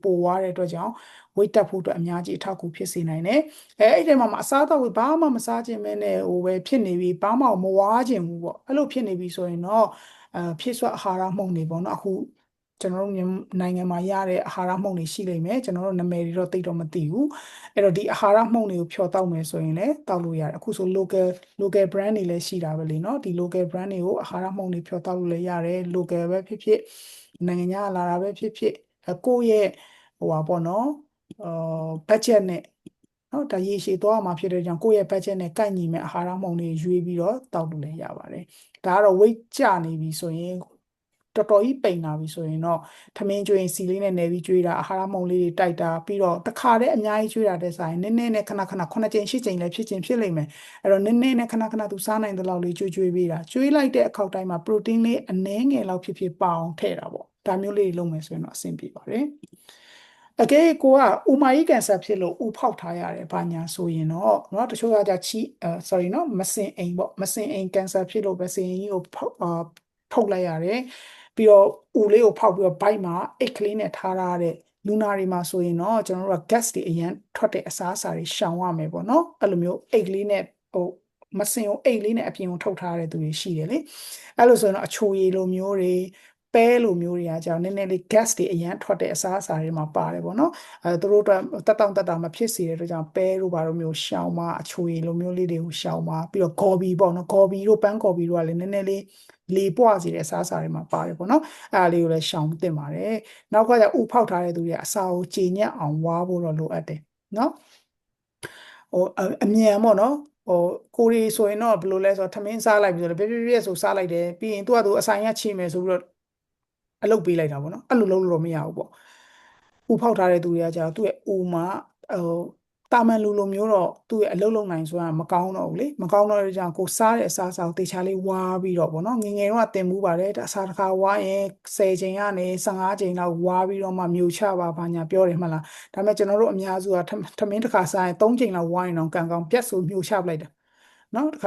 ပိုွားတဲ့အတွက်ကြောင့်ဝိတ်တက်ဖို့အတွက်အများကြီးအထောက်အကူဖြစ်စေနိုင်တယ်အဲ့ဒီမှာအစားအသောက်ဘာမှမစားခြင်းမဲနဲ့ဟိုပဲဖြစ်နေပြီဘာမှမဝါးခြင်းဘူးပေါ့အဲ့လိုဖြစ်နေပြီဆိုရင်တော့ဖြည့်စွက်အာဟာရမှုန့်တွေပေါ့နော်အခုကျွန်တော်တို့နိုင်ငံမှာရတဲ့အာဟာရမှုန့်တွေရှိလိမ့်မယ်ကျွန်တော်တို့နာမည်တွေတော့သိတော့မသိဘူးအဲ့တော့ဒီအာဟာရမှုန့်တွေကိုဖြော်တောက်မယ်ဆိုရင်လည်းတောက်လို့ရတယ်အခုဆို local brand တွေလည်းရှိတာပဲလေနော်ဒီ local brand တွေကိုအာဟာရမှုန့်တွေဖြော်တောက်လို့လည်းရတယ် local ပဲဖြစ်ဖြစ်နိုင်ငံခြားလာတာပဲဖြစ်ဖြစ်ကိုယ့်ရဲ့ဟိုပါပေါ့နော်budget နဲ့နော်ဒါရေရှည်သွားမှာဖြစ်တဲ့ကြောင့်ကိုယ့်ရဲ့ budget နဲ့ကိုက်ညီမဲ့အာဟာရမှုန့်တွေရွေးပြီးတော့တောက်လို့လည်းရပါတယ်ဒါကတော့ weight ကျနေပြီဆိုရင်တော်တော်ကြီးပိန်လာပြီဆိုရင်တော့ထမင်းကျွေးစီလေးနဲ့နယ်ပြီးကျွေးတာအာဟာရမှုန့်လေးတွေတိုက်တာပြီးတော့တစ်ခါတည်းအများကြီးကျွေးတာတဲ့ဆိုင်နည်းနည်းနဲ့ခဏ9ကြိမ်10ကြိမ်လည်းဖြစ်လိမ့်မယ်အဲ့တော့နည်းနည်းနဲ့ခဏသူစားနိုင်တဲ့လောက်လေးကျွေးပေးတာကျွေးလိုက်တဲ့အခောက်တိုင်းမှာ protein လေးအနည်းငယ်လောက်ဖြစ်ပါအောင်ထည့်တာပေါ့ဒါမျိုးလေးလုပ်မယ်ဆိုရင်တော့အဆင်ပြေပါတယ်အကဲကိုကဥမာကြီးကန်ဆာဖြစ်လို့ဥဖောက်ထားရတယ်ဘာညာဆိုရင်တော့เนาะတချို့ကကြာsorry เนาะမစင်အိမ်ပေါ့မစင်အိမ်ကန်ဆာဖြစ်လို့မစင်အိမ်ကြီးကိုထုတ်လိုက်ရတယ်ပြီးတော့ဥလေးကိုဖောက်ပြီးတော့ဘိုက်မှာအိတ်ကလေးနဲ့ထားရတဲ့လူနာတွေမှာဆိုရင်တော့ကျွန်တော်တို့က gas တွေအရင်ထွက်တဲ့အစားအစာတွေရှောင်ရမယ်ပေါ့เนาะအဲ့လိုမျိုးအိတ်ကလေးနဲ့ဟိုမစင်ကိုအိတ်လေးနဲ့အပြင်ကိုထုတ်ထားတဲ့သူတွေရှိတယ်လေအဲ့လိုဆိုရင်တော့အချိုရည်လိုမျိုးတွေပဲလိုမျိုးတွေကကြောင့်နည်းနည်းလေး gas တွေအရင်ထွက်တဲ့အစားအစာတွေမှာပါတယ်ပေါ့နော်သူတို့တက်တာမဖြစ်စေတဲ့အတွက်ကြောင့်ပဲတို့ဘာလို့မျိုးရှောင်းမှာအချိုရည်လိုမျိုးလေးတွေကိုရှောင်းမှာပြီးတော့ဂေါ်ဘီပေါ့နော်ဂေါ်ဘီတို့ပန်းဂေါ်ဘီတို့ကလည်းနည်းနည်းလေးလေပွားစေတဲ့အစားအစာတွေမှာပါတယ်ပေါ့နော်အဲ့ဒါလေးကိုလည်းရှောင်းသင့်ပါတယ်နောက်ကကျဥဖောက်ထားတဲ့သူတွေအစာကိုကြေညက်အောင်ဝါးဖို့တော့လိုအပ်တယ်နော်ဟိုအမြန်ပေါ့နော်ကိုရီဆိုရင်တော့ဘယ်လိုလဲဆိုတော့ထမင်းစားလိုက်ပြီးဆိုတော့ပြဆိုစားလိုက်တယ်ပြီးရင်သူအဆိုင်ရချိမယ်ဆိုပြီးတော့အလုပ်ပေးလိုက်တာပေါ့နော်အဲ့လိုလုပ်လို့တော့မရဘူးပေါ့ဥဖောက်ထားတဲ့သူတွေကကြာသူ့ရဲ့ဥမှာတာမန်လူလိုမျိုးတော့သူ့ရဲ့အလုပ်လုပ်နိုင်ဆိုတာမကောင်းတော့ဘူးလေမကောင်းတော့တဲ့ကြောင့်ကိုစားတဲ့အစားအစာကိုတေချာလေးဝါးပြီးတော့ပေါ့နော်ငငယ်တော့တင်မှုပါတယ်အစားတစ်ခါဝါးရင်10ချိန်ကနေ15ချိန်လောက်ဝါးပြီးတော့မှမြူချပါဘာညာပြောတယ်မှလားဒါပေမဲ့ကျွန်တော်တို့အများစုကထမင်းတစ်ခါစားရင်3ချိန်လောက်ဝါးရင်တော့ကံကောင်းပြတ်ဆိုမြူချပလိုက်တာနော်